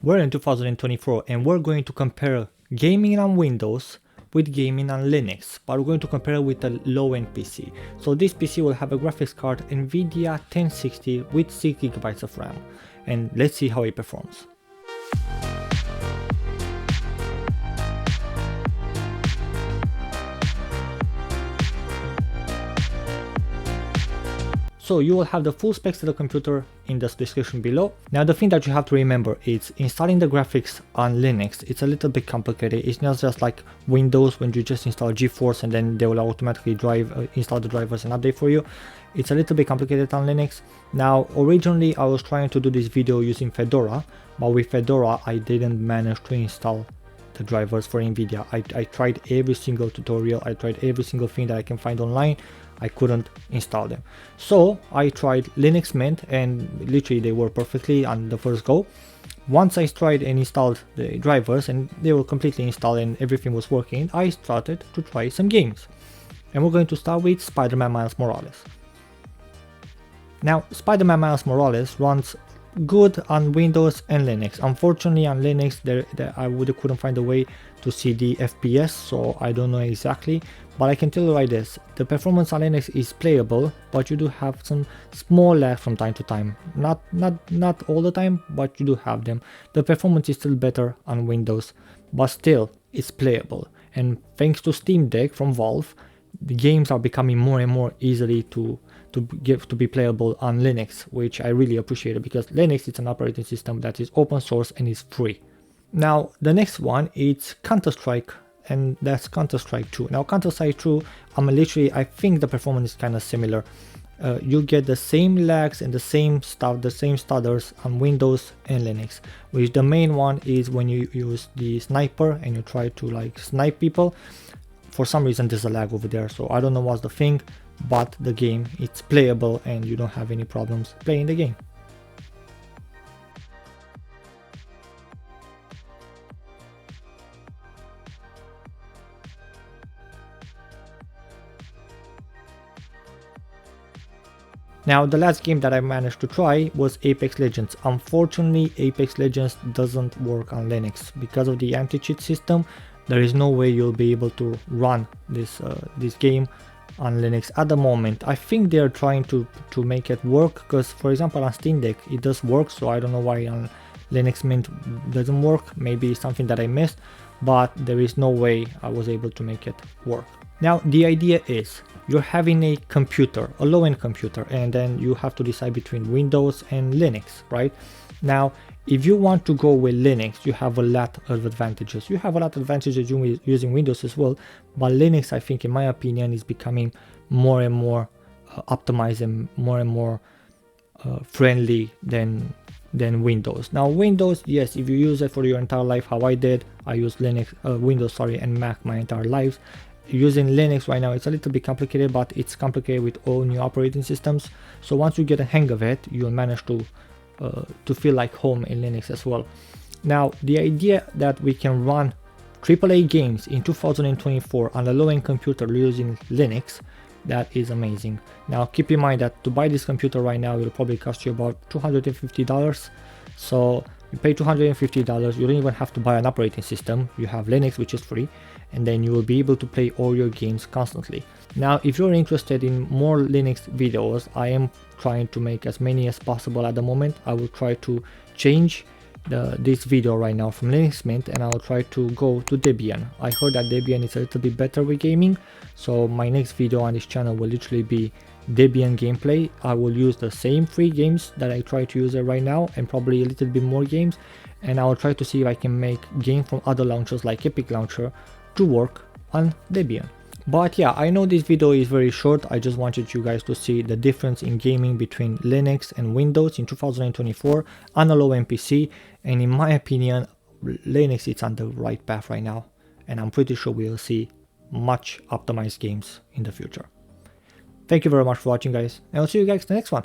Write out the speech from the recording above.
We're in 2024 and we're going to compare gaming on Windows with gaming on Linux, but we're going to compare it with a low-end PC. So this PC will have a graphics card Nvidia 1060 with 6GB of RAM, and let's see how it performs. So you will have the full specs of the computer in the description below. Now the thing that you have to remember is installing the graphics on Linux, it's a little bit complicated. It's not just like Windows when you just install GeForce and then they will automatically install the drivers and update for you. It's a little bit complicated on Linux. Now originally I was trying to do this video using Fedora, but with Fedora I didn't manage to install the drivers for Nvidia. I tried every single tutorial, I tried every single thing that I can find online. I couldn't install them. So I tried Linux Mint and literally they work perfectly on the first go. Once I tried and installed the drivers and they were completely installed and everything was working, I started to try some games. And we're going to start with Spider-Man Miles Morales. Now Spider-Man Miles Morales runs good on Windows and Linux. Unfortunately on Linux I couldn't find a way to see the FPS, so I don't know exactly, but I can tell you like this: the performance on Linux is playable, but you do have some small lag from time to time. Not all the time, but you do have them. The performance is still better on Windows, but still it's playable. And thanks to Steam Deck from Valve, the games are becoming more and more easily to be playable on Linux, which I really appreciate, because Linux is an operating system that is open source and is free. Now the next one is Counter-Strike, and that's Counter-Strike 2. Now Counter-Strike 2, I think the performance is kind of similar. You get the same lags and the same stuff, the same stutters on Windows and Linux, which the main one is when you use the sniper and you try to like snipe people. For some reason there's a lag over there, so I don't know what's the thing, but the game, it's playable and you don't have any problems playing the game. Now the last game that I managed to try was Apex Legends. Unfortunately Apex Legends doesn't work on Linux because of the anti-cheat system. There is no way you'll be able to run this game on Linux at the moment. I think they're trying to make it work, because for example on Steam Deck it does work, so I don't know why on Linux Mint doesn't work. Maybe it's something that I missed, but there is no way I was able to make it work. Now the idea is you're having a computer, a low-end computer, and then you have to decide between Windows and Linux, right? Now if you want to go with Linux, you have a lot of advantages. You have a lot of advantages using Windows as well, but Linux, I think in my opinion, is becoming more and more optimized and more friendly than Windows. Now Windows, yes, if you use it for your entire life, how I did, I use Windows and Mac my entire lives. Using Linux right now, it's a little bit complicated, but it's complicated with all new operating systems. So once you get a hang of it, you'll manage to feel like home in Linux as well. Now the idea that we can run AAA games in 2024 on a low-end computer using Linux, that is amazing. Now keep in mind that to buy this computer right now, it will probably cost you about $250. So you pay $250, you don't even have to buy an operating system. You have Linux, which is free, and then you will be able to play all your games constantly. Now if you're interested in more Linux videos, I am trying to make as many as possible at the moment. I will try to change this video right now from Linux Mint, and I'll try to go to Debian. I heard that Debian is a little bit better with gaming, so my next video on this channel will literally be Debian gameplay. I will use the same free games that I try to use it right now, and probably a little bit more games, and I will try to see if I can make games from other launchers like Epic Launcher to work on Debian. But yeah, I know this video is very short. I just wanted you guys to see the difference in gaming between Linux and Windows in 2024 on a low-end PC, and in my opinion Linux is on the right path right now, and I'm pretty sure we'll see much optimized games in the future. Thank you very much for watching, guys, and I'll see you guys in the next one.